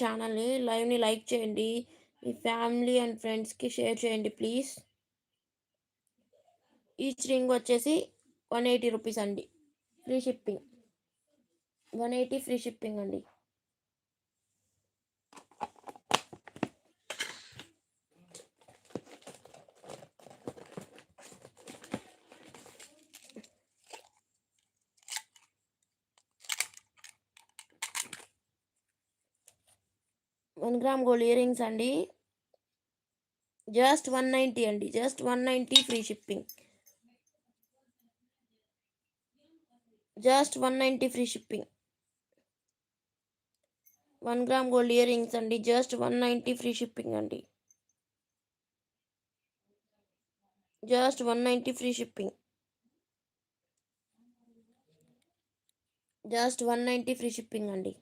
ఛానల్ని లైవ్ని లైక్ చేయండి. మీ family and ఫ్రెండ్స్కి షేర్ చేయండి ప్లీజ్. ఈచ్ రింగ్ వచ్చేసి 180 రూపీస్ అండి. Free shipping. 180 ఫ్రీ షిప్పింగ్ అండి. One gram gold ear rings అండి. జస్ట్ 190 అండి. Just 190 free shipping. Just 190 free shipping. 1 gram gold ear rings అండి. జస్ట్ 190 ఫ్రీ షిప్పింగ్ అండి. Just 190 free shipping. Just 190 free shipping అండి.